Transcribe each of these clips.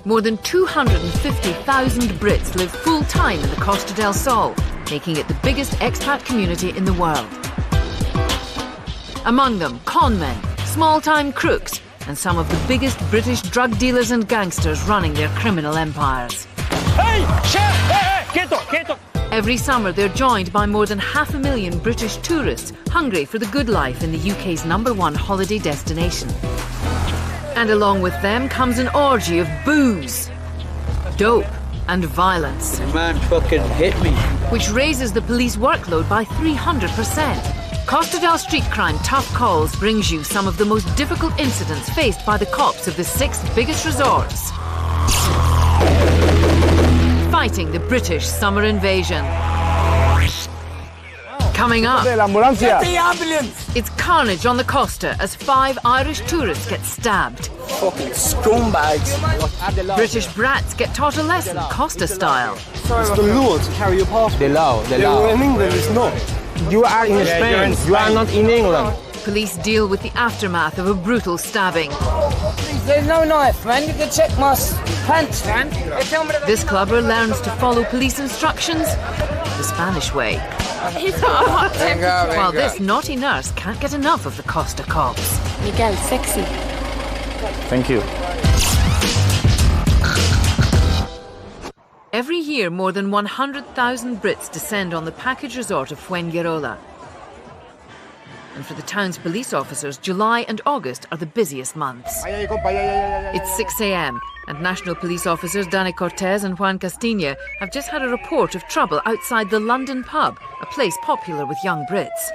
More than 250,000 Brits live full-time in the Costa del Sol, making it the biggest expat community in the world. Among them, con men, small-time crooks, and some of the biggest British drug dealers and gangsters running their criminal empires. Hey! Hey! Quieto! Quieto! Every summer, they're joined by more than 500,000 British tourists hungry for the good life in the UK's #1 holiday destination. And along with them comes an orgy of booze, dope and violence. The man fucking hit me. Which raises the police workload by 300%. Costa del Street Crime Tough Calls brings you some of the most difficult incidents faced by the cops of the 6 biggest resorts. Fighting the British summer invasion. Coming up, Get the ambulance! it's carnage on the Costa as 5 Irish tourists get stabbed. Fucking scumbags. British brats get taught a lesson Costa style. It's the law to carry your passport. The law. In England, it's not. You are in Spain. You are not in England. Police deal with the aftermath of a brutal stabbing. There's no knife, man. You can check my pants, man. This clubber learns to follow police instructions the Spanish way. He's got a hot temper. While this naughty nurse can't get enough of the Costa cops. Miguel, sexy. Thank you. Every year, more than 100,000 Brits descend on the package resort of Fuengirola. And for the town's police officers, July and August are the busiest months. It's 6 a.m. and National Police officers Dani Cortez and Juan Castilla have just had a report of trouble outside the London pub, a place popular with young Brits.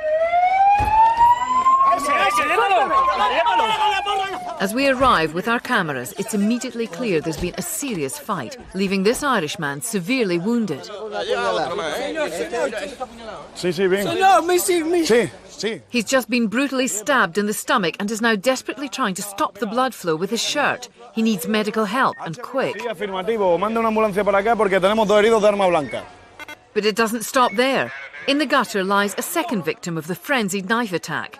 As we arrive with our cameras, it's immediately clear there's been a serious fight, leaving this Irishman severely wounded. He's just been brutally stabbed in the stomach and is now desperately trying to stop the blood flow with his shirt. He needs medical help, and quick. But it doesn't stop there. In the gutter lies a second victim of the frenzied knife attack.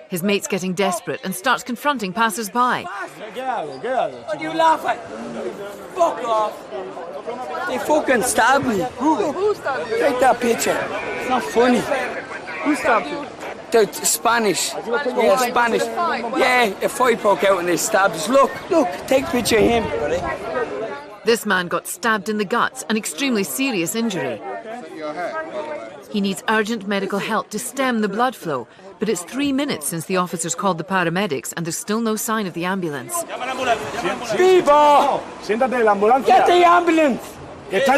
His mate's getting desperate and starts confronting passers-by. What do you laugh at? Fuck off. They fucking stabbed me. Who stabbed you? Take that picture. It's not funny. Who stabbed you? The Spanish. Yeah, Spanish. Yeah, a fight broke out and they stabbed us. Look, take a picture of him. This man got stabbed in the guts, an extremely serious injury. He needs urgent medical help to stem the blood flow, but it's 3 minutes since the officers called the paramedics and there's still no sign of the ambulance. Viva! Get the ambulance! Que está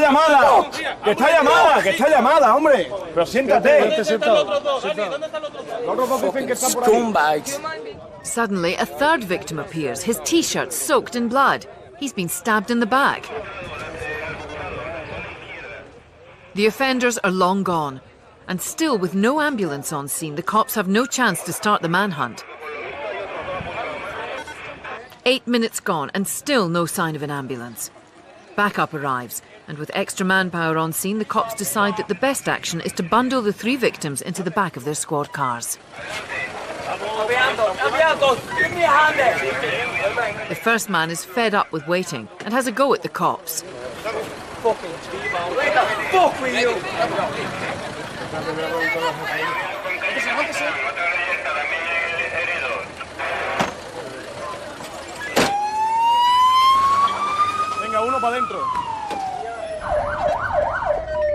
llamada, hombre. Pero siéntate. Scumbags. Suddenly, a third victim appears, his T-shirt soaked in blood. He's been stabbed in the back. The offenders are long gone. And still, with no ambulance on scene, the cops have no chance to start the manhunt. 8 minutes gone and still no sign of an ambulance. Backup arrives, and with extra manpower on scene, the cops decide that the best action is to bundle the 3 victims into the back of their squad cars. The first man is fed up with waiting and has a go at the cops. Where the fuck were you?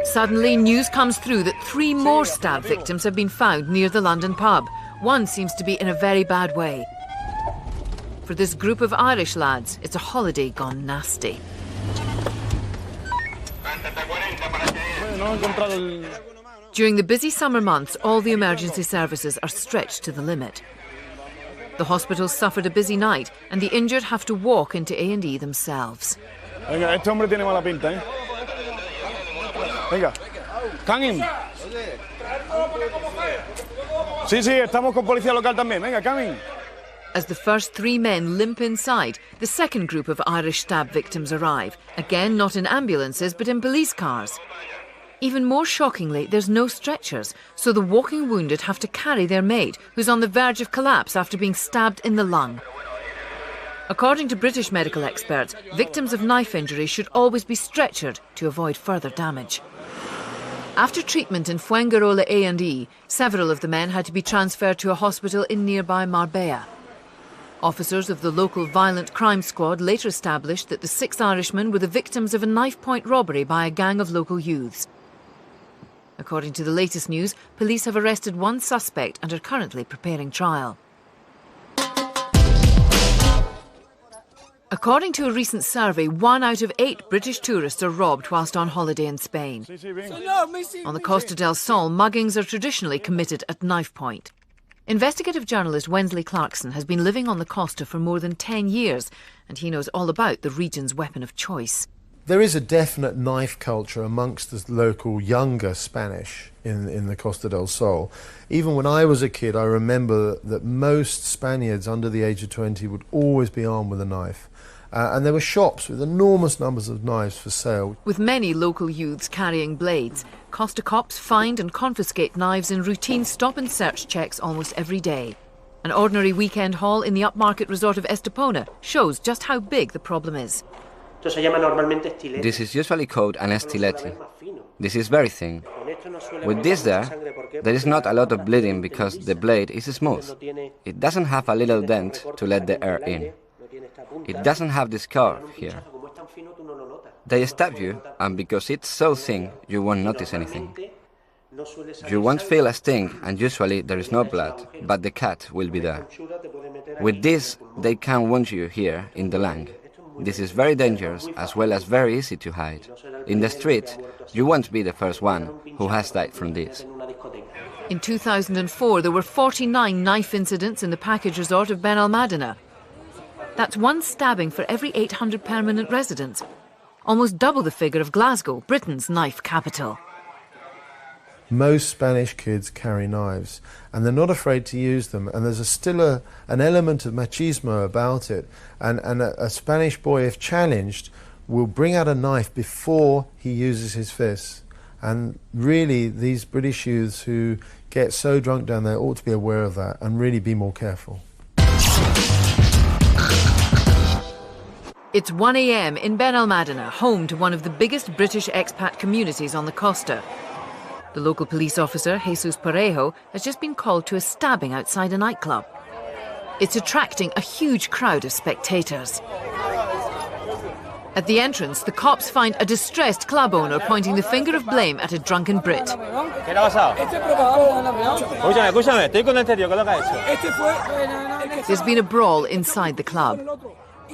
Suddenly, news comes through that 3 more stab victims have been found near the London pub. One seems to be in a very bad way. For this group of Irish lads, it's a holiday gone nasty. During the busy summer months, all the emergency services are stretched to the limit. The hospitals suffered a busy night, and the injured have to walk into A&E themselves. Venga, este hombre tiene mala pinta, ¿eh? Venga, can him. Sí, estamos con policía local también. Venga, can him. As the first 3 men limp inside, the second group of Irish stab victims arrive. Again, not in ambulances, but in police cars. Even more shockingly, there's no stretchers, so the walking wounded have to carry their mate, who's on the verge of collapse after being stabbed in the lung. According to British medical experts, victims of knife injury should always be stretchered to avoid further damage. After treatment in Fuengirola A&E, several of the men had to be transferred to a hospital in nearby Marbella. Officers of the local violent crime squad later established that the 6 Irishmen were the victims of a knife-point robbery by a gang of local youths. According to the latest news, police have arrested 1 suspect and are currently preparing trial. According to a recent survey, 1 out of 8 British tourists are robbed whilst on holiday in Spain. On the Costa del Sol, muggings are traditionally committed at knife point. Investigative journalist Wensley Clarkson has been living on the Costa for more than 10 years, and he knows all about the region's weapon of choice. There is a definite knife culture amongst the local younger Spanish in the Costa del Sol. Even when I was a kid, I remember that most Spaniards under the age of 20 would always be armed with a knife. And there were shops with enormous numbers of knives for sale. With many local youths carrying blades, Costa cops find and confiscate knives in routine stop and search checks almost every day. An ordinary weekend haul in the upmarket resort of Estepona shows just how big the problem is. This is usually called an estilete. This is very thin. With this there is not a lot of bleeding because the blade is smooth. It doesn't have a little dent to let the air in. It doesn't have this curve here. They stab you, and because it's so thin, you won't notice anything. You won't feel a sting, and usually there is no blood, but the cut will be there. With this, they can wound you here in the lung. This is very dangerous, as well as very easy to hide. In the street, you won't be the first one who has died from this. In 2004, there were 49 knife incidents in the package resort of Benalmádena. That's 1 stabbing for every 800 permanent residents, almost double the figure of Glasgow, Britain's knife capital. Most Spanish kids carry knives, and they're not afraid to use them, and there's still an element of machismo about it, and a Spanish boy, if challenged, will bring out a knife before he uses his fists. And really, these British youths who get so drunk down there ought to be aware of that and really be more careful. It's 1 a.m. in Benalmádena, home to one of the biggest British expat communities on the Costa. The local police officer, Jesus Parejo, has just been called to a stabbing outside a nightclub. It's attracting a huge crowd of spectators. At the entrance, the cops find a distressed club owner pointing the finger of blame at a drunken Brit. There's been a brawl inside the club.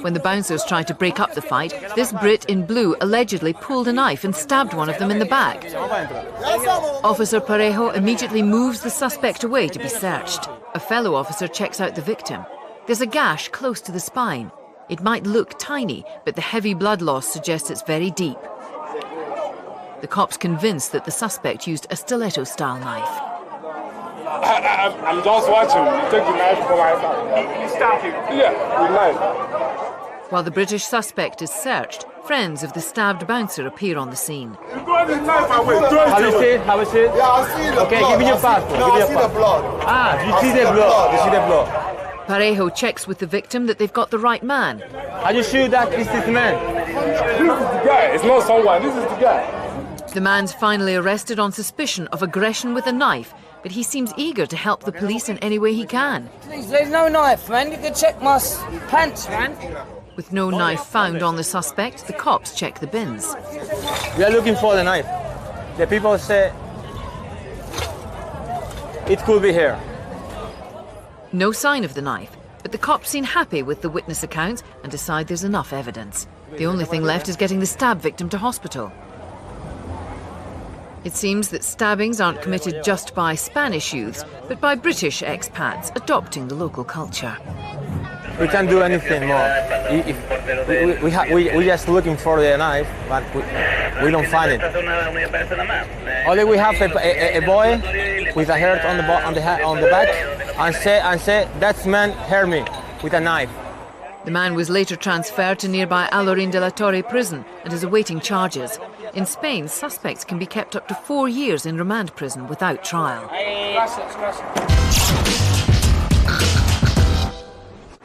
When the bouncers tried to break up the fight, this Brit in blue allegedly pulled a knife and stabbed one of them in the back. Officer Parejo immediately moves the suspect away to be searched. A fellow officer checks out the victim. There's a gash close to the spine. It might look tiny, but the heavy blood loss suggests it's very deep. The cop's convinced that the suspect used a stiletto-style knife. I'm just watching. You take the knife from my back. You stab him? Yeah, with knife. While the British suspect is searched, friends of the stabbed bouncer appear on the scene. You throw the knife away. Have you seen? Have you seen? Yeah, I see the okay, blood. give me your passport. No, give me I your see the blood. Ah, you see the blood. You see the blood. Parejo checks with the victim that they've got the right man. Are you sure that is this man? This is the guy. It's not someone. This is the guy. The man's finally arrested on suspicion of aggression with a knife, but he seems eager to help the police in any way he can. Please, there's no knife, man. You can check my pants, man. With no knife found on the suspect, the cops check the bins. We are looking for the knife. The people say it could be here. No sign of the knife, but the cops seem happy with the witness accounts and decide there's enough evidence. The only thing left is getting the stab victim to hospital. It seems that stabbings aren't committed just by Spanish youths, but by British expats adopting the local culture. We can't do anything more. We're just looking for the knife, but we don't find it. Only we have a boy with a hurt on the back, and say that man hurt me with a knife. The man was later transferred to nearby Alorín de la Torre prison and is awaiting charges. In Spain, suspects can be kept up to 4 years in remand prison without trial.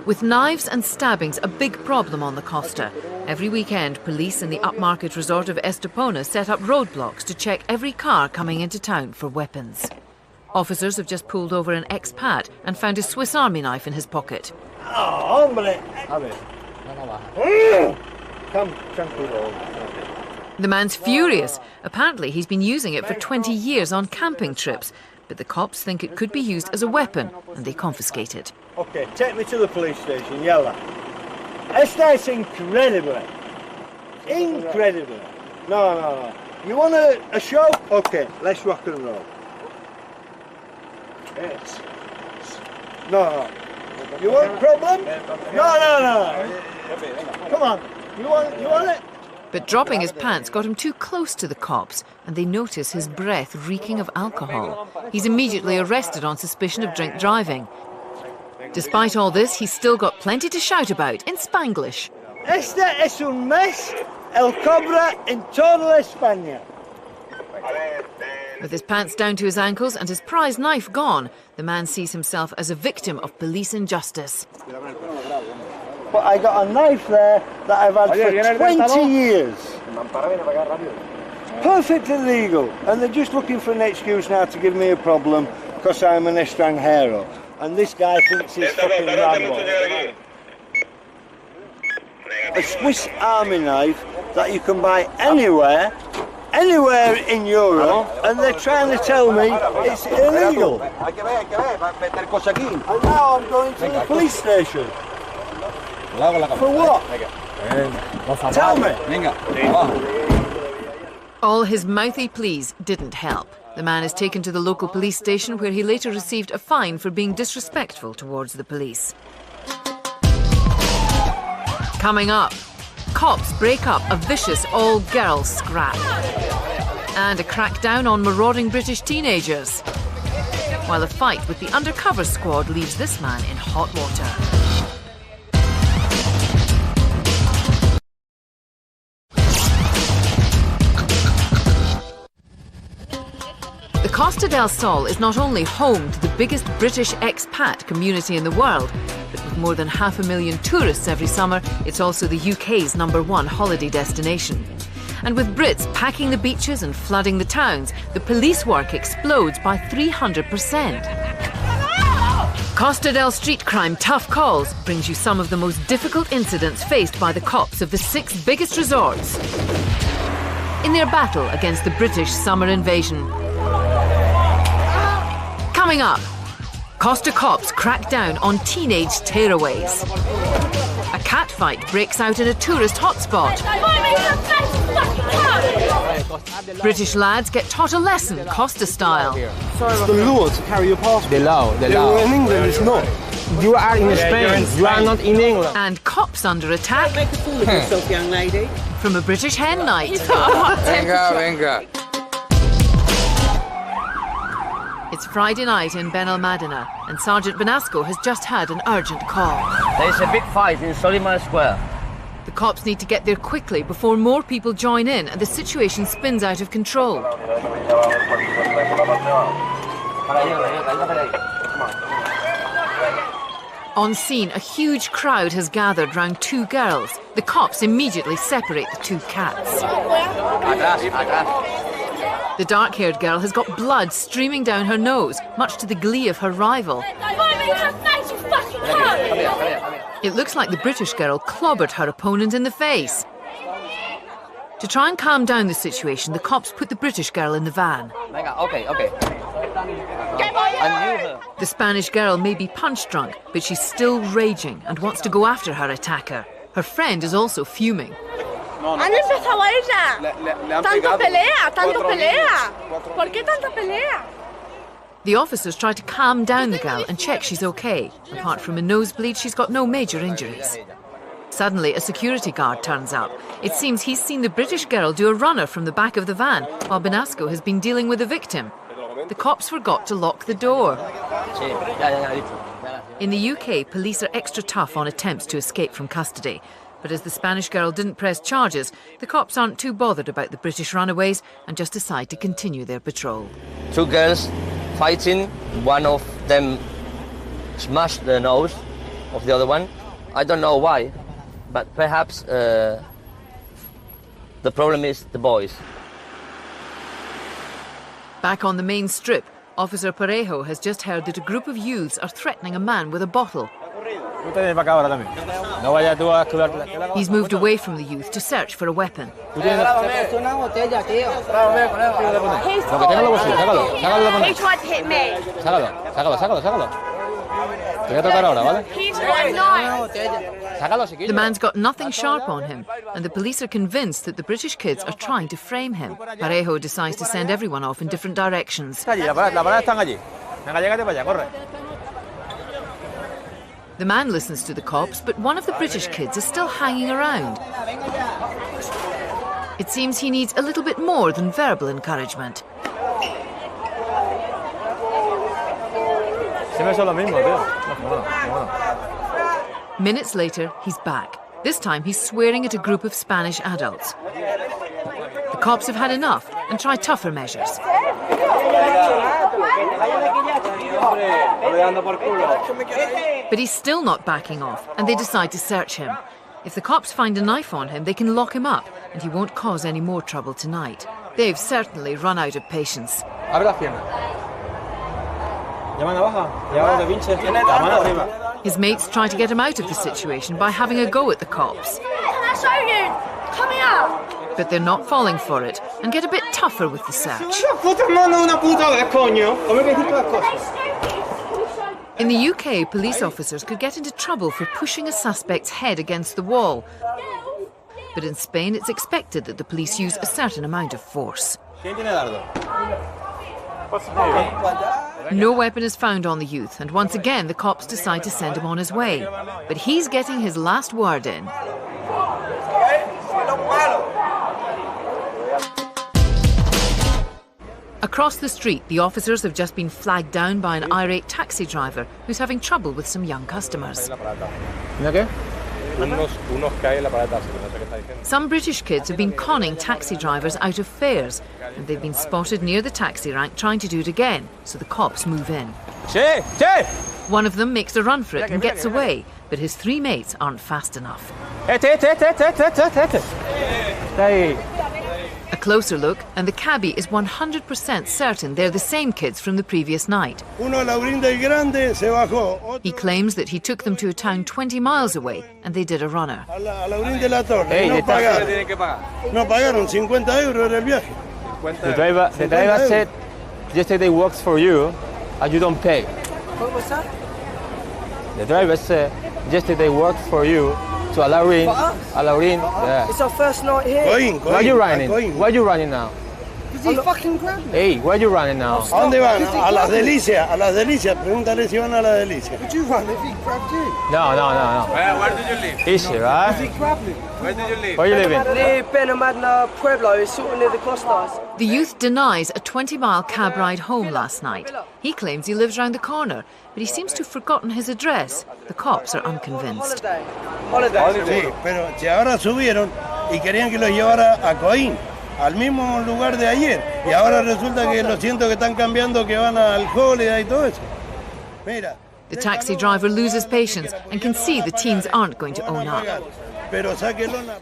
With knives and stabbings a big problem on the Costa, every weekend police in the upmarket resort of Estepona set up roadblocks to check every car coming into town for weapons. Officers have just pulled over an expat and found a Swiss Army knife in his pocket. Oh, hombre! Come, tranquilo. The man's furious. Apparently he's been using it for 20 years on camping trips, but the cops think it could be used as a weapon and they confiscate it. Okay, take me to the police station, yalla. Esta es incredible. Incredible. No. You want a show? Okay, let's rock and roll. Yes. No. You want a problem? No. Come on. You want it? But dropping his pants got him too close to the cops, and they notice his breath reeking of alcohol. He's immediately arrested on suspicion of drink driving. Despite all this, he's still got plenty to shout about in Spanglish. Este es un mes el cobra en toda España. With his pants down to his ankles and his prize knife gone, the man sees himself as a victim of police injustice. But I got a knife there that I've had for 20 years. Perfectly legal. And they're just looking for an excuse now to give me a problem because I'm an extranjero. And this guy thinks he's fucking Rambo. A Swiss Army knife that you can buy anywhere in Europe, and they're trying to tell me it's illegal. And now I'm going to the police station. For what? Tell me. All his mouthy pleas didn't help. The man is taken to the local police station where he later received a fine for being disrespectful towards the police. Coming up, cops break up a vicious all-girls scrap. And a crackdown on marauding British teenagers. While a fight with the Undercover squad leaves this man in hot water. The Costa del Sol is not only home to the biggest British expat community in the world, but with more than 500,000 tourists every summer, it's also the UK's #1 holiday destination. And with Brits packing the beaches and flooding the towns, the police work explodes by 300%. Costa del Street Crime Tough Calls brings you some of the most difficult incidents faced by the cops of the 6 biggest resorts in their battle against the British summer invasion. Coming up, Costa cops crack down on teenage tearaways. A cat fight breaks out in a tourist hotspot. British lads get taught a lesson Costa style. It's the law to carry your passport. The law. In England, it's not. You are in Spain. You are not in England. And cops under attack. Don't make a fool of yourself, young lady. From a British hen night. Venga. It's Friday night in Ben El Madina, and Sergeant Benasco has just had an urgent call. There's a big fight in Soliman Square. The cops need to get there quickly before more people join in and the situation spins out of control. On scene, a huge crowd has gathered round 2 girls. The cops immediately separate the 2 cats. The dark-haired girl has got blood streaming down her nose, much to the glee of her rival. It looks like the British girl clobbered her opponent in the face. To try and calm down the situation, the cops put the British girl in the van. Okay. The Spanish girl may be punch-drunk, but she's still raging and wants to go after her attacker. Her friend is also fuming. Han empezado a ella. Tanto pelea. ¿Por qué tanta pelea? The officers try to calm down the girl and check she's okay. Apart from a nosebleed, she's got no major injuries. Suddenly, a security guard turns up. It seems he's seen the British girl do a runner from the back of the van, while Benasco has been dealing with the victim. The cops forgot to lock the door. In the UK, police are extra tough on attempts to escape from custody. But as the Spanish girl didn't press charges, the cops aren't too bothered about the British runaways and just decide to continue their patrol. 2 girls fighting. One of them smashed the nose of the other one. I don't know why, but perhaps the problem is the boys. Back on the main strip, Officer Parejo has just heard that a group of youths are threatening a man with a bottle. He's moved away from the youth to search for a weapon. He tried to hit me. He's got a knife. The man's got nothing sharp on him, and the police are convinced that the British kids are trying to frame him. Parejo decides to send everyone off in different directions. The man listens to the cops, but one of the British kids is still hanging around. It seems he needs a little bit more than verbal encouragement. Minutes later, he's back. This time he's swearing at a group of Spanish adults. The cops have had enough and try tougher measures. But he's still not backing off, and they decide to search him. If the cops find a knife on him, they can lock him up, and he won't cause any more trouble tonight. They've certainly run out of patience. His mates try to get him out of the situation by having a go at the cops. Can I show you? Come here. But they're not falling for it and get a bit tougher with the search. In the UK, police officers could get into trouble for pushing a suspect's head against the wall. But in Spain, it's expected that the police use a certain amount of force. No weapon is found on the youth, and once again the cops decide to send him on his way. But he's getting his last word in. Across the street, the officers have just been flagged down by an irate taxi driver who's having trouble with some young customers. Some British kids have been conning taxi drivers out of fares, and they've been spotted near the taxi rank trying to do it again, so the cops move in. One of them makes a run for it and gets away, but his three mates aren't fast enough. A closer look, and the cabbie is 100% certain they're the same kids from the previous night. He claims that he took them to a town 20 miles away, and they did a runner. The driver said yesterday works for you, and you don't pay. What was that? The driver said yesterday worked for you. To Alaurin, yeah. It's our first night here. Where are you running? Where are you running now? Because he fucking grabbed me. Hey, where are you running now? ¿A dónde van? A Las Delicias. A Las Delicias. Pregúntale si van a Las Delicias. Would you run if he grabbed you? No. Where did you live? Easy, right? He grabbed me. Where did you live? Where are you living? Near Benamadna Pueblo, it's sort of near the Costas. The youth denies a 20-mile cab ride home last night. He claims he lives round the corner, but he seems to have forgotten his address. The cops are unconvinced. Sí, pero si ahora subieron y querían que los llevara a Coín, al mismo lugar de ayer, y ahora resulta que lo siento que están cambiando, que van al Holiday y todo eso. Mira. The taxi driver loses patience and can see the teens aren't going to own up.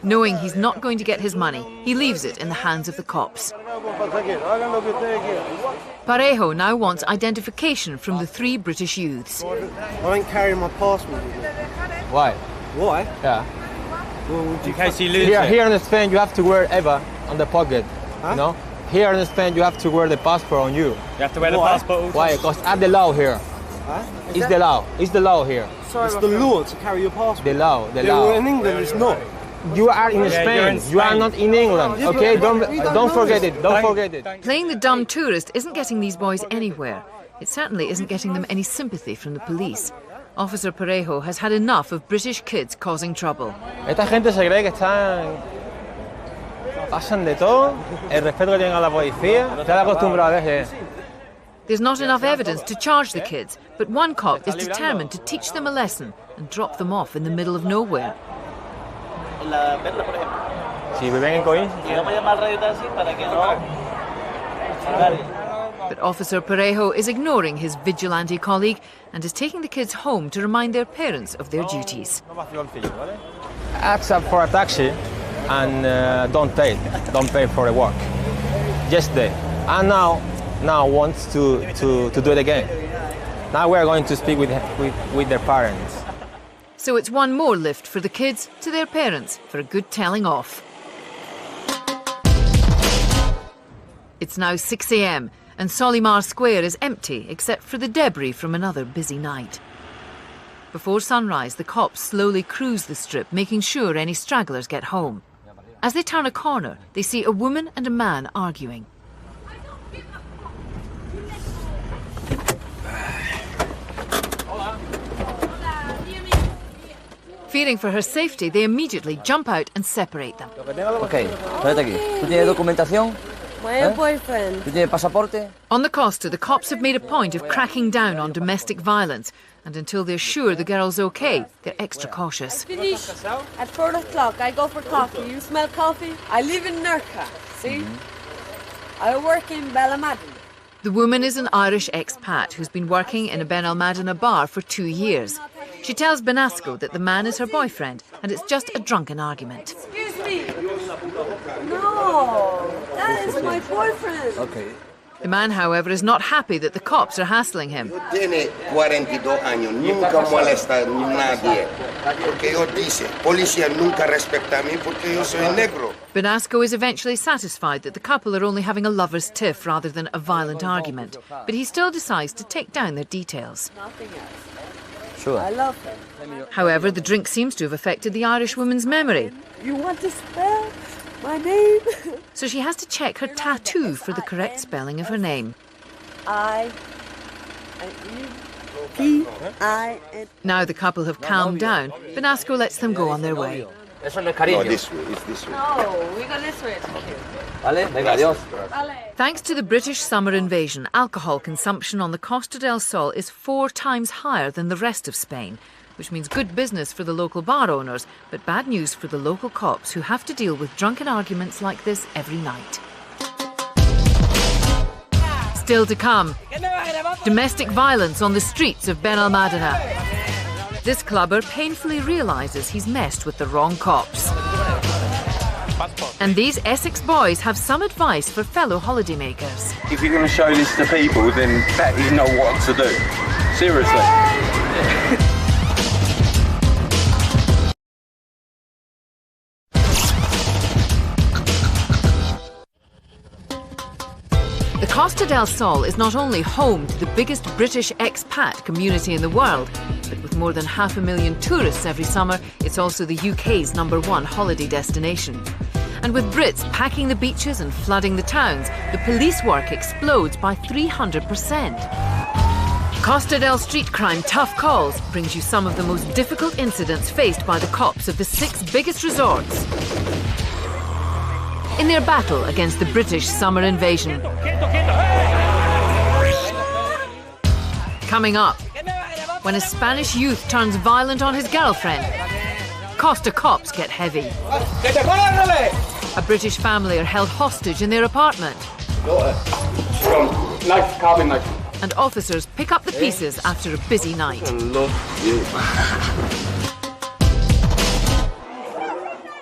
Knowing he's not going to get his money, he leaves it in the hands of the cops. Parejo now wants identification from the three British youths. I ain't carrying my passport. Why? Why? Yeah. Well, in case you lose it. Here in Spain, you have to wear EVA on the pocket. Huh? You know? Here in Spain, you have to wear the passport on you. You have to wear the passport. Why? Because that's the law here. Huh? It's the law. It's the law here. Sorry, it's the law to carry your passport. The law. Well, in England, it's not. You are in Spain. You are not in England. Okay, don't forget it. Don't forget it. Playing the dumb tourist isn't getting these boys anywhere. It certainly isn't getting them any sympathy from the police. Officer Parejo has had enough of British kids causing trouble. Esta gente se cree que están... pasan de todo. El respeto que tienen a la policía. Están acostumbrados a eso. There's not enough evidence to charge the kids, but one cop is determined to teach them a lesson and drop them off in the middle of nowhere. Si viven en Coín. But Officer Parejo is ignoring his vigilante colleague and is taking the kids home to remind their parents of their duties. Ask up for a taxi and don't pay for the walk. Just there. And now wants to do it again. Now we're going to speak with their parents. So it's one more lift for the kids to their parents for a good telling off. It's now 6 a.m. and Solimar Square is empty except for the debris from another busy night. Before sunrise, the cops slowly cruise the strip, making sure any stragglers get home. As they turn a corner, they see a woman and a man arguing. Fearing for her safety, they immediately jump out and separate them. Okay, espérate aquí. ¿Tú tienes documentación? My boyfriend. ¿Tú tienes pasaporte? On the Costa, the cops have made a point of cracking down on domestic violence, and until they're sure the girl's okay, they're extra cautious. Finish at 4 o'clock. I go for coffee. You smell coffee? I live in Nurka. See? I work in Belamadin. The woman is an Irish expat who's been working in a Ben Almadena bar for 2 years. She tells Benasco that the man is her boyfriend and it's just a drunken argument. Excuse me. No, that is my boyfriend. Okay. The man, however, is not happy that the cops are hassling him. Tiene 42 años, nunca molesta a nadie. Porque yo dice, policía nunca respeta a mí porque yo soy negro. Benasco is eventually satisfied that the couple are only having a lover's tiff rather than a violent argument, but he still decides to take down their details. Nothing else. Sure. I love him. However, the drink seems to have affected the Irish woman's memory. You want to spell my name? So she has to check her tattoo for the correct spelling of her name. I-P-I-N. Now the couple have calmed down, Benasco lets them go on their way. No, this way, it's this way. No, we go this way. It's cute. Vale, venga, adiós. Thanks to the British summer invasion, alcohol consumption on the Costa del Sol is 4 times higher than the rest of Spain, which means good business for the local bar owners, but bad news for the local cops who have to deal with drunken arguments like this every night. Still to come, domestic violence on the streets of Ben Almadena. This clubber painfully realises he's messed with the wrong cops. And these Essex boys have some advice for fellow holidaymakers. If you're going to show this to people, then bet you know what to do. Seriously. The Costa del Sol is not only home to the biggest British expat community in the world, but with more than 500,000 tourists every summer, it's also the UK's #1 holiday destination. And with Brits packing the beaches and flooding the towns, the police work explodes by 300%. Costa del Street Crime Tough Calls brings you some of the most difficult incidents faced by the cops of the 6 biggest resorts in their battle against the British summer invasion. Coming up, when a Spanish youth turns violent on his girlfriend, Costa cops get heavy. A British family are held hostage in their apartment. Knife, carving knife. And officers pick up the pieces after a busy night.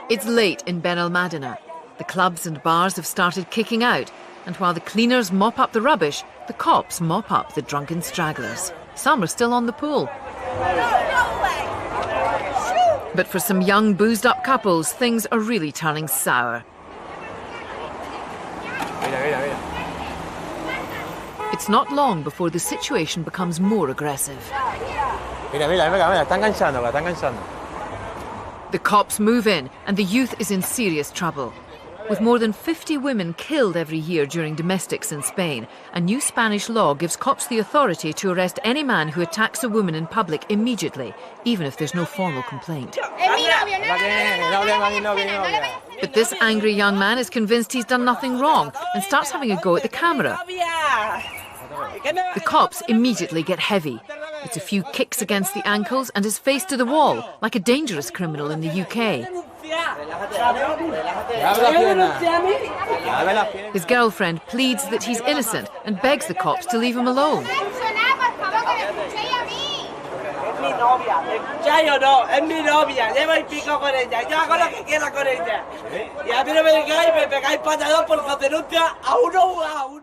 It's late in Ben Almadena. The clubs and bars have started kicking out, and while the cleaners mop up the rubbish, the cops mop up the drunken stragglers. Some are still on the pool. But for some young, boozed-up couples, things are really turning sour. It's not long before the situation becomes more aggressive. The cops move in, and the youth is in serious trouble. With more than 50 women killed every year during domestics in Spain, a new Spanish law gives cops the authority to arrest any man who attacks a woman in public immediately, even if there's no formal complaint. But this angry young man is convinced he's done nothing wrong and starts having a go at the camera. The cops immediately get heavy. It's a few kicks against the ankles and his face to the wall, like a dangerous criminal in the UK. His girlfriend pleads that he's innocent and begs the cops to leave him alone.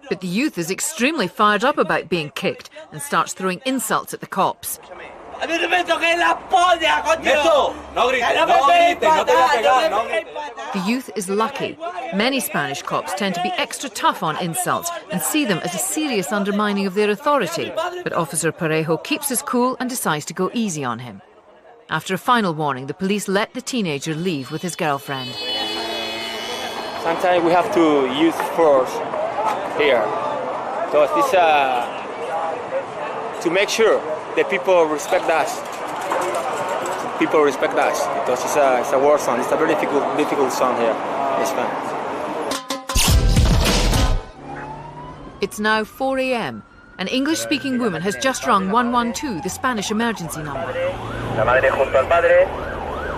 But the youth is extremely fired up about being kicked and starts throwing insults at the cops. The youth is lucky. Many Spanish cops tend to be extra tough on insults and see them as a serious undermining of their authority. But Officer Parejo keeps his cool and decides to go easy on him. After a final warning, the police let the teenager leave with his girlfriend. Sometimes we have to use force here. So this to make sure that people respect us. People respect us because it's a war zone. It's a very difficult zone here in Spain. It's now 4 a.m. An English-speaking woman has just rung 112, the Spanish emergency number. La madre junto al padre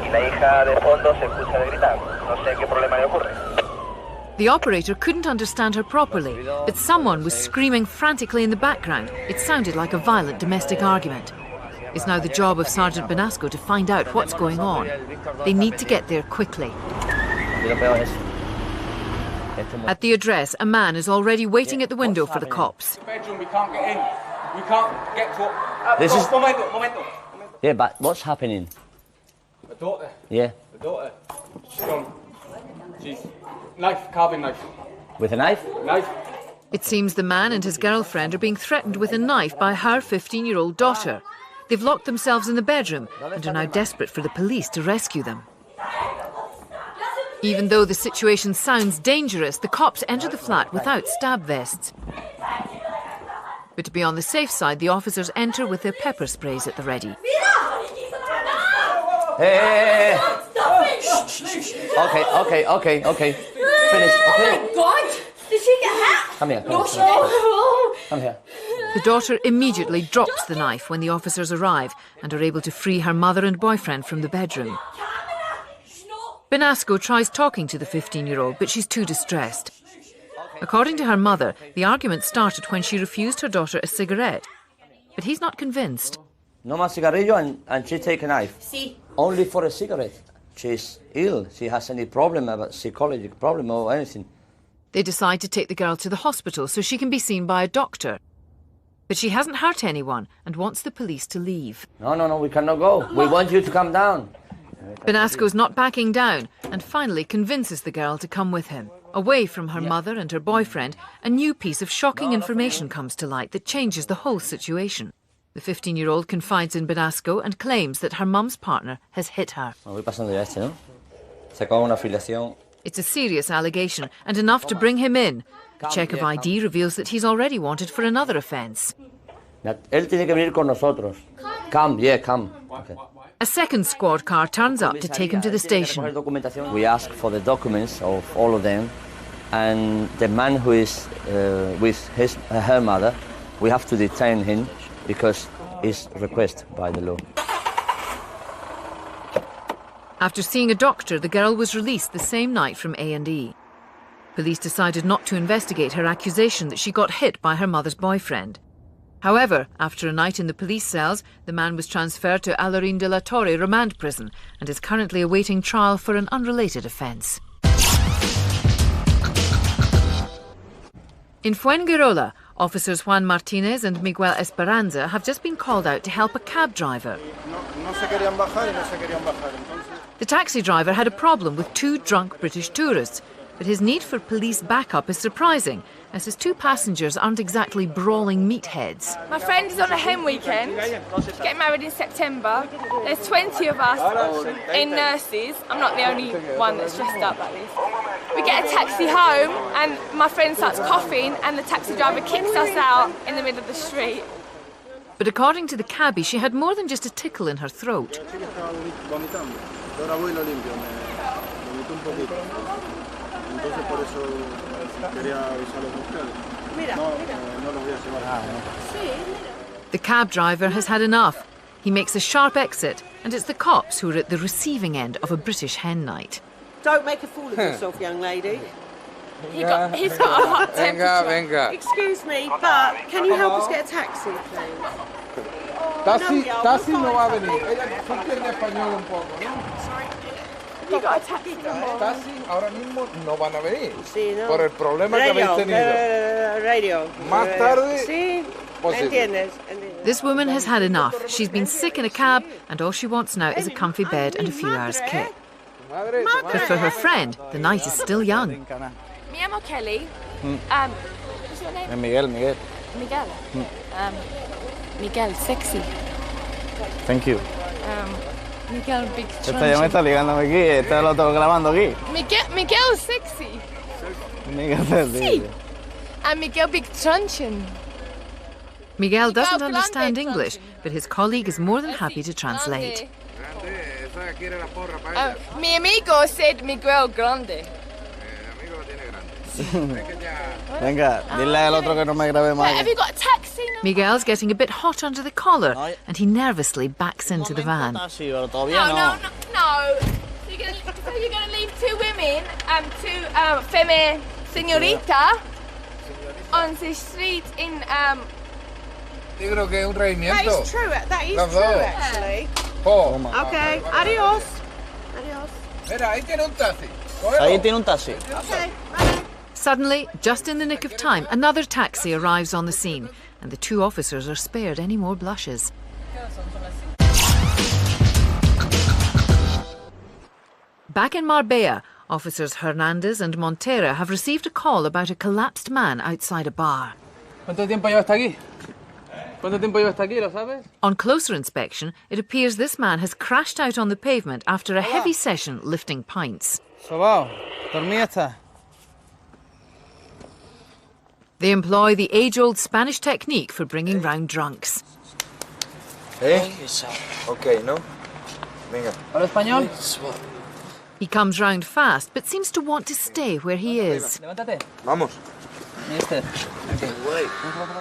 y la hija de fondo se escucha de gritar. No sé qué problema le ocurre. The operator couldn't understand her properly, but someone was screaming frantically in the background. It sounded like a violent domestic argument. It's now the job of Sergeant Benasco to find out what's going on. They need to get there quickly. At the address, a man is already waiting at the window for the cops. Bedroom, we can't get in. We can't get to... This is... Momento. Yeah, but what's happening? The daughter. Yeah. The daughter. She's gone. She's... Knife, carving knife. With a knife? Knife. It seems the man and his girlfriend are being threatened with a knife by her 15-year-old daughter. They've locked themselves in the bedroom and are now desperate for the police to rescue them. Even though the situation sounds dangerous, the cops enter the flat without stab vests. But to be on the safe side, the officers enter with their pepper sprays at the ready. Hey. Okay. Finish, okay? Oh my God! Did she get hurt? Come here. Come here. The daughter immediately drops the knife when the officers arrive and are able to free her mother and boyfriend from the bedroom. Benasco tries talking to the 15-year-old, but she's too distressed. According to her mother, the argument started when she refused her daughter a cigarette. But he's not convinced. No más cigarrillo and she take a knife. Sí. Only for a cigarette. She's ill. She has any problem, about psychological problem or anything. They decide to take the girl to the hospital so she can be seen by a doctor. But she hasn't hurt anyone and wants the police to leave. No, we cannot go. We want you to come down. Benasco's not backing down and finally convinces the girl to come with him. Away from her mother and her boyfriend, a new piece of shocking information comes to light that changes the whole situation. The 15-year-old confides in Benasco and claims that her mum's partner has hit her. It's a serious allegation and enough to bring him in. A check of ID reveals that he's already wanted for another offence. Él tiene que venir con nosotros. Come. Okay. A second squad car turns up to take him to the station. We ask for the documents of all of them, and the man who is with her mother, we have to detain him because it's requested by the law. After seeing a doctor, the girl was released the same night from A&E. Police decided not to investigate her accusation that she got hit by her mother's boyfriend. However, after a night in the police cells, the man was transferred to Alarín de la Torre remand prison and is currently awaiting trial for an unrelated offence. In Fuengirola, officers Juan Martinez and Miguel Esperanza have just been called out to help a cab driver. The taxi driver had a problem with two drunk British tourists, but his need for police backup is surprising, as his two passengers aren't exactly brawling meatheads. My friend is on a hen weekend, getting married in September. There's 20 of us in nurses. I'm not the only one that's dressed up like this. We get a taxi home and my friend starts coughing and the taxi driver kicks us out in the middle of the street. But according to the cabbie, she had more than just a tickle in her throat. The cab driver has had enough. He makes a sharp exit And it's the cops who are at the receiving end of a British hen night. Don't make a fool of yourself, young lady. He's got a hot temperature. Venga. Excuse me, but can you help us get a taxi, please? Taxi no va a venir. Ella entiende español un poco, ¿no? You got a taxi. Taxi ahora mismo no van a venir. Sí, no. Por el problema que habéis tenido. Radio. Más tarde. Sí. Entiendes. This woman has had enough. She's been sick in a cab, and all she wants now is a comfy bed and a few hours kit. But for her friend, the night is still young. Me llamo Kelly. What's your name? Miguel. Miguel. Miguel, sexy. Thank you. Miguel, big Esta ya me está ligándome aquí, este lo tengo grabando aquí. Miguel, sexy. Miguel, sexy. And Miguel, big truncheon. Miguel doesn't understand English, but his colleague is more than happy to translate. Mi amigo said Miguel grande. Venga, dile al otro que no me grabe más. Have you got a taxi? Miguel's getting a bit hot under the collar, and he nervously backs into the van. No. So you're gonna leave two women, two femme señorita, on the street in Yo creo que es un requerimiento. That is true. That is true, actually. Okay. Adios. Mira, ahí tiene un taxi. Ahí tiene un taxi. Okay. Suddenly, just in the nick of time, another taxi arrives on the scene, and the two officers are spared any more blushes. Back in Marbella, officers Hernandez and Montera have received a call about a collapsed man outside a bar. ¿Cuánto tiempo lleva hasta aquí? ¿Cuánto tiempo lleva hasta aquí, lo sabes? On closer inspection, it appears this man has crashed out on the pavement after a heavy session lifting pints. Sobao, dormí está. They employ the age-old Spanish technique for bringing round drunks. Okay, no? Venga. ¿Habla español? He comes round fast, but seems to want to stay where he is. Levántate. Vamos.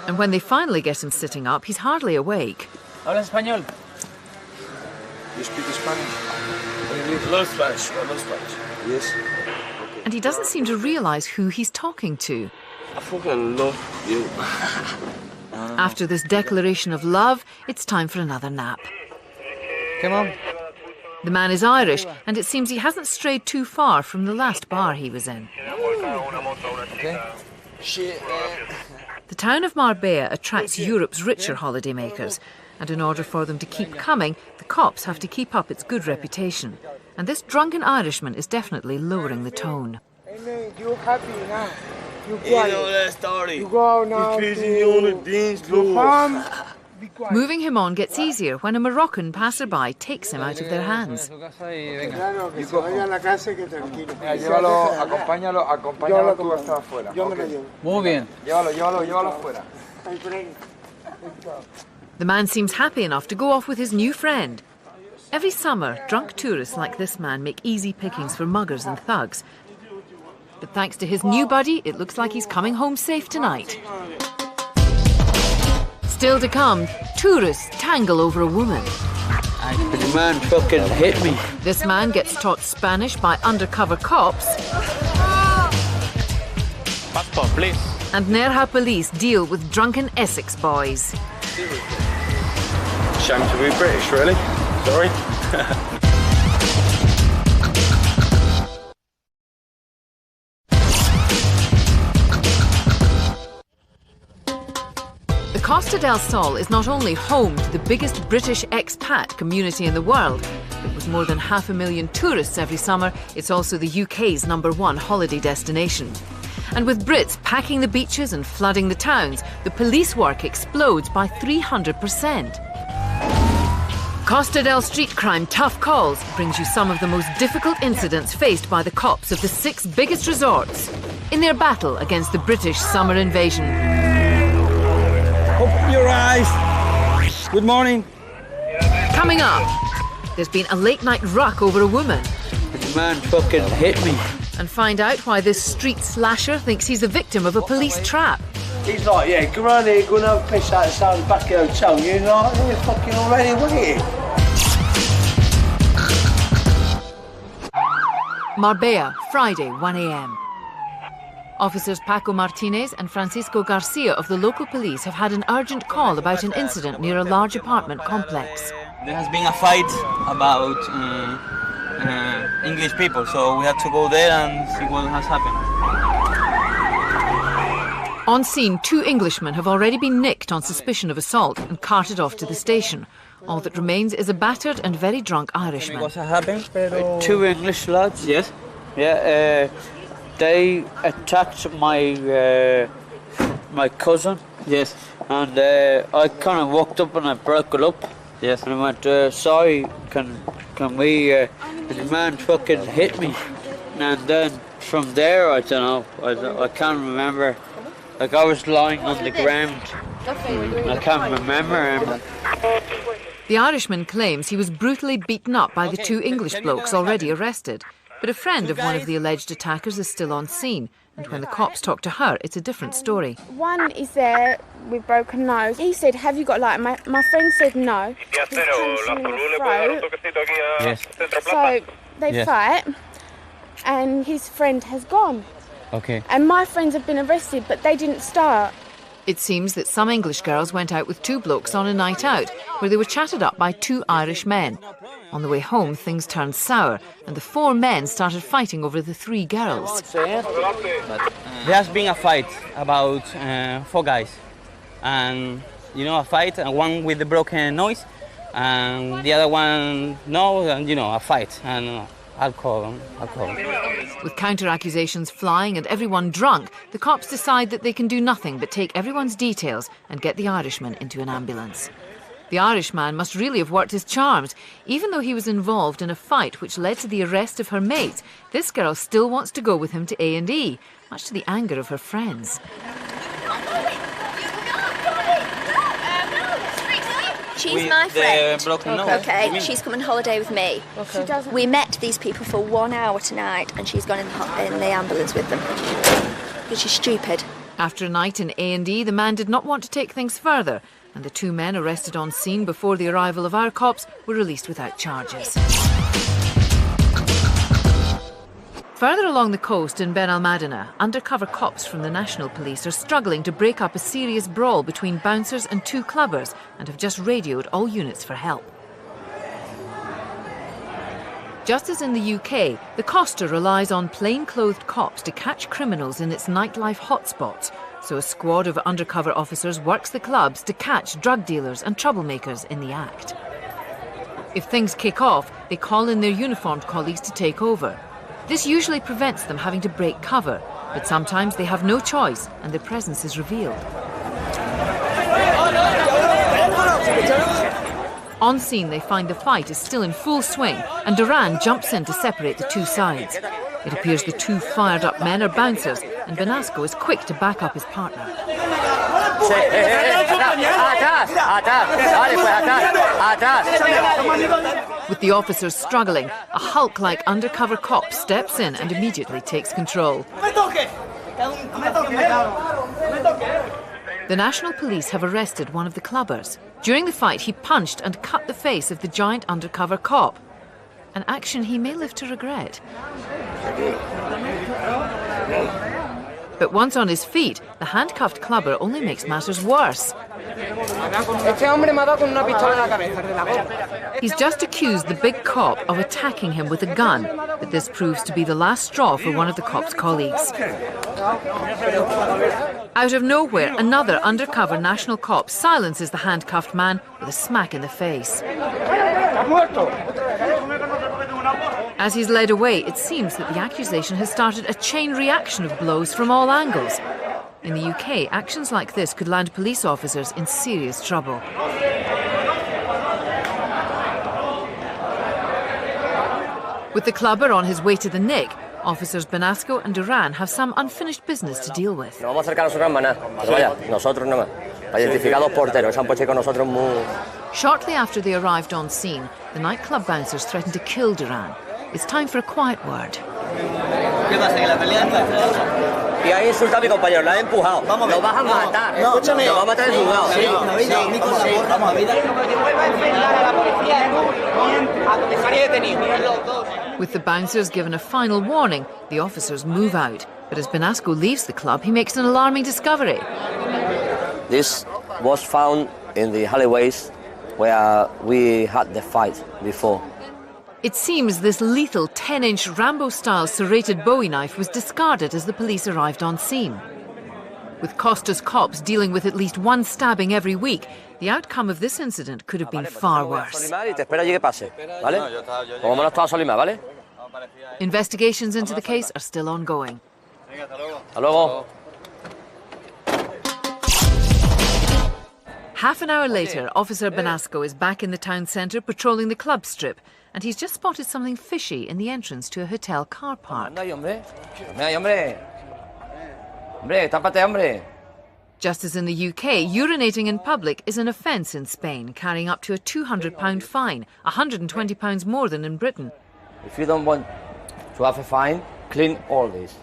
And when they finally get him sitting up, he's hardly awake. ¿Hablas español? You speak Spanish? A little Spanish. Yes. And he doesn't seem to realise who he's talking to. I fucking love you. After this declaration of love, it's time for another nap. Come on. The man is Irish, and it seems he hasn't strayed too far from the last bar he was in. Okay. Shit, The town of Marbella attracts Europe's richer holidaymakers, and in order for them to keep coming, the cops have to keep up its good reputation. And this drunken Irishman is definitely lowering the tone. Hey man, you happy now? You quiet. You know that story. You go now. You busy on the dance floor. Moving him on gets easier when a Moroccan passerby takes him out of their hands. Llévalo, acompáñalo tú hasta afuera. Muy bien. Llévalo afuera. The man seems happy enough to go off with his new friend. Every summer, drunk tourists like this man make easy pickings for muggers and thugs. But thanks to his new buddy, it looks like he's coming home safe tonight. Still to come, tourists tangle over a woman. The man fucking hit me. This man gets taught Spanish by undercover cops. Passport, please. And Nerja police deal with drunken Essex boys. Shame to be British, really. Sorry. The Costa del Sol is not only home to the biggest British expat community in the world, but with more than 500,000 tourists every summer, it's also the UK's #1 holiday destination. And with Brits packing the beaches and flooding the towns, the police work explodes by 300%. Costa del Street Crime Tough Calls brings you some of the most difficult incidents faced by the cops of the 6 biggest resorts in their battle against the British summer invasion. Open your eyes. Good morning. Coming up, there's been a late-night ruck over a woman. The man fucking hit me. And find out why this street slasher thinks he's a victim of a police trap. He's like, yeah, go around here, go and have a piss outside the back of the hotel. You're like, you're fucking already waiting. Marbella, Friday, 1 a.m. Officers Paco Martinez and Francisco Garcia of the local police have had an urgent call about an incident near a large apartment complex. There has been a fight about English people, so we have to go there and see what has happened. On scene, 2 Englishmen have already been nicked on suspicion of assault and carted off to the station. All that remains is a battered and very drunk Irishman. What happened? 2 English lads. Yes. Yeah, they attacked my my cousin. Yes. And I kind of walked up and I broke it up. Yes. And I went, sorry, can we? The man fucking hit me. And then from there, I don't know. I can't remember. Like I was lying on the ground. I can't remember him. The Irishman claims he was brutally beaten up by the 2 English blokes already arrested. But a friend of one of the alleged attackers is still on scene. And when the cops talk to her, it's a different story. One is there with broken nose. He said, have you got light? My friend said no. He's punched him in the throat. Yes. So they fight and his friend has gone. Okay. And my friends have been arrested, but they didn't start. It seems that some English girls went out with 2 blokes on a night out, where they were chatted up by 2 Irish men. On the way home, things turned sour, and the 4 men started fighting over the 3 girls. There has been a fight about 4 guys. And, a fight, and one with the broken nose, and the other one, and, a fight, and alcohol. With counter-accusations flying and everyone drunk, the cops decide that they can do nothing but take everyone's details and get the Irishman into an ambulance. The Irishman must really have worked his charms. Even though he was involved in a fight which led to the arrest of her mates, this girl still wants to go with him to A&E, much to the anger of her friends. She's my friend. Okay, she's come on holiday with me. Okay. We met these people for 1 hour tonight and she's gone in the ambulance with them. But she's stupid. After a night in A&E, the man did not want to take things further, and the 2 men arrested on scene before the arrival of our cops were released without charges. Further along the coast in Ben Almadena, undercover cops from the National Police are struggling to break up a serious brawl between bouncers and 2 clubbers and have just radioed all units for help. Just as in the UK, the Costa relies on plain-clothed cops to catch criminals in its nightlife hotspots, so a squad of undercover officers works the clubs to catch drug dealers and troublemakers in the act. If things kick off, they call in their uniformed colleagues to take over. This usually prevents them having to break cover, but sometimes they have no choice and their presence is revealed. On scene, they find the fight is still in full swing and Duran jumps in to separate the 2 sides. It appears the 2 fired-up men are bouncers and Benasco is quick to back up his partner. With the officers struggling, a Hulk-like undercover cop steps in and immediately takes control. The National Police have arrested one of the clubbers. During the fight, he punched and cut the face of the giant undercover cop, an action he may live to regret. But once on his feet, the handcuffed clubber only makes matters worse. He's just accused the big cop of attacking him with a gun, but this proves to be the last straw for one of the cop's colleagues. Out of nowhere, another undercover national cop silences the handcuffed man with a smack in the face. As he's led away, it seems that the accusation has started a chain reaction of blows from all angles. In the UK, actions like this could land police officers in serious trouble. With the clubber on his way to the nick, officers Benasco and Duran have some unfinished business to deal with. Shortly after they arrived on scene, the nightclub bouncers threatened to kill Duran. It's time for a quiet word. Y ha insultado a mi compañero, lo ha empujado. Lo vas a matar. No, escúchame. Lo va a matar en su juzgado. Vamos a ver. A la policía, a dejaría detenido. Los dos. With the bouncers given a final warning, the officers move out. But as Benasco leaves the club, he makes an alarming discovery. This was found in the alleyways where we had the fight before. It seems this lethal 10-inch Rambo-style serrated Bowie knife was discarded as the police arrived on scene. With Costa's cops dealing with at least one stabbing every week, the outcome of this incident could have been far worse. Investigations into the case are still ongoing. Half an hour later, Officer Benasco is back in the town centre patrolling the club strip, and he's just spotted something fishy in the entrance to a hotel car park. Just as in the UK, urinating in public is an offence in Spain, carrying up to a £200 fine, £120 more than in Britain. If you don't want to have a fine, clean all this.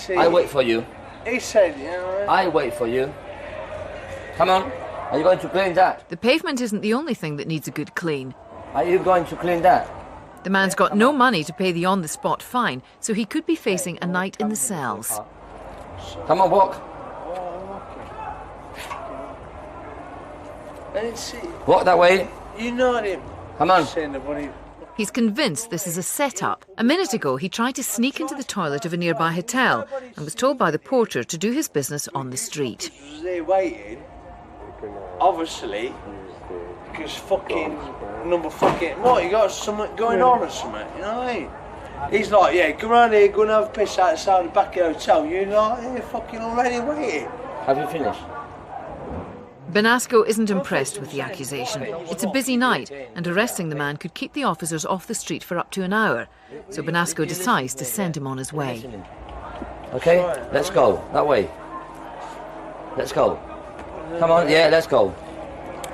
I wait for you. He said, you know. I wait for you. Come on. Are you going to clean that? The pavement isn't the only thing that needs a good clean. Are you going to clean that? The man's got no money to pay the on-the-spot fine, so he could be facing a night in the cells. Come on, walk. Walk that way. You know him. Come on. He's convinced this is a set-up. A minute ago, he tried to sneak into the toilet of a nearby hotel and was told by the porter to do his business on the street. They're waiting, obviously, because fucking number fucking... What, you got something going on or something, you know what I mean? He's like, yeah, come around here, go and have a piss outside the back of the hotel. You're like, yeah, fucking already waiting. Have you finished? Benasco isn't impressed with the accusation. It's a busy night, and arresting the man could keep the officers off the street for up to an hour. So Benasco decides to send him on his way. Okay, let's go. That way. Let's go. Come on, yeah, let's go.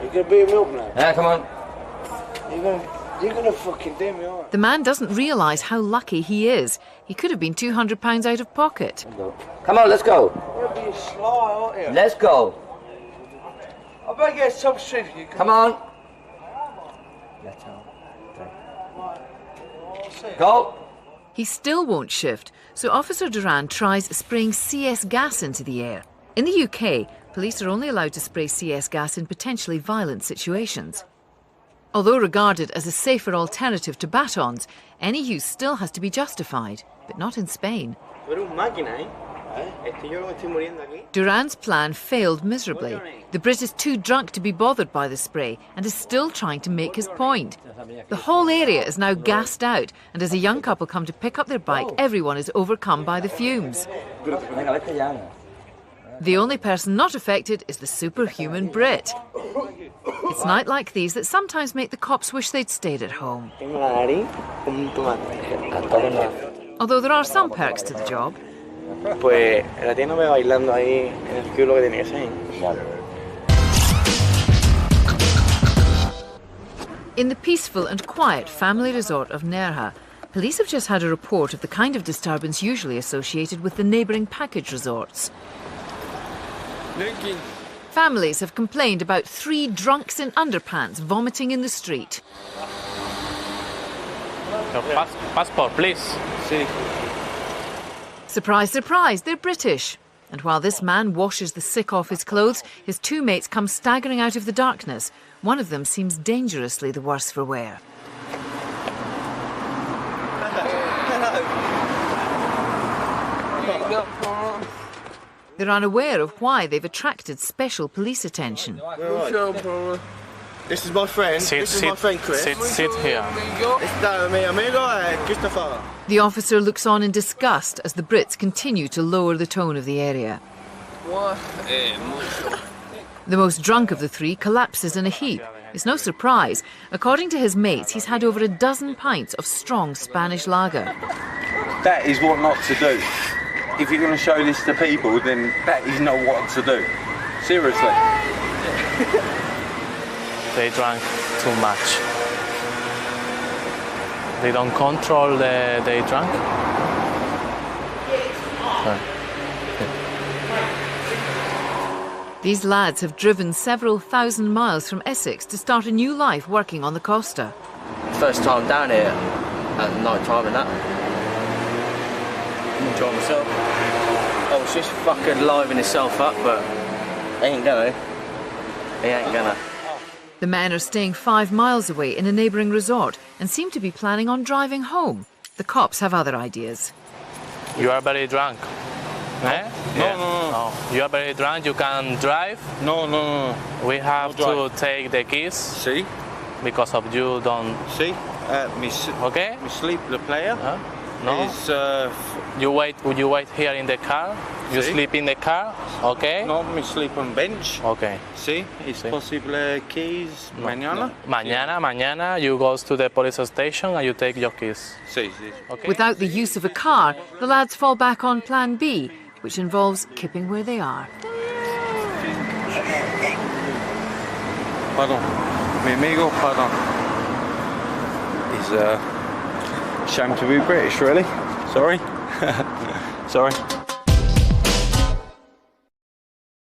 You're going to be a milkman? Yeah, come on. You're going to fucking do me all right. The man doesn't realise how lucky he is. He could have been £200 out of pocket. Come on, let's go. You're being sly, aren't you? Let's go. I better get some shit. Come on. Go. He still won't shift, so Officer Duran tries spraying CS gas into the air. In the UK, police are only allowed to spray CS gas in potentially violent situations. Although regarded as a safer alternative to batons, any use still has to be justified, but not in Spain. Duran's plan failed miserably. The Brit is too drunk to be bothered by the spray and is still trying to make his point. The whole area is now gassed out, and as a young couple come to pick up their bike, everyone is overcome by the fumes. The only person not affected is the superhuman Brit. It's nights like these that sometimes make the cops wish they'd stayed at home. Although there are some perks to the job. In the peaceful and quiet family resort of Nerja, police have just had a report of the kind of disturbance usually associated with the neighbouring package resorts. Families have complained about 3 drunks in underpants vomiting in the street. Your passport, please. Surprise, surprise, they're British. And while this man washes the sick off his clothes, his 2 mates come staggering out of the darkness. One of them seems dangerously the worse for wear. They're unaware of why they've attracted special police attention. This is my friend. This is my friend Chris. Sit here. The officer looks on in disgust as the Brits continue to lower the tone of the area. The most drunk of the 3 collapses in a heap. It's no surprise. According to his mates, he's had over a dozen pints of strong Spanish lager. That is what not to do. If you're going to show this to people, then that is not what to do. Seriously. They drank too much. They don't control they drank. These lads have driven several thousand miles from Essex to start a new life working on the Costa. First time down here. at night time and that. I'm enjoying myself. I was just fucking livening himself up, but he ain't gonna. He ain't gonna. The men are staying 5 miles away in a neighbouring resort and seem to be planning on driving home. The cops have other ideas. You are very drunk. Eh? No. You are very drunk, you can drive? No. We have to take the keys. See? Because of you don't... See? Okay? Me sleep the player. No? Is, you wait here in the car? You sleep in the car? Okay? No, me sleep on bench. Okay. See? It's possible keys mañana? Mañana you go to the police station and you take your keys. Sí. Okay? Without the use of a car, the lads fall back on plan B, which involves kipping where they are. Pardon. Mi amigo, pardon. He's ashamed to be British, really. Sorry. Sorry.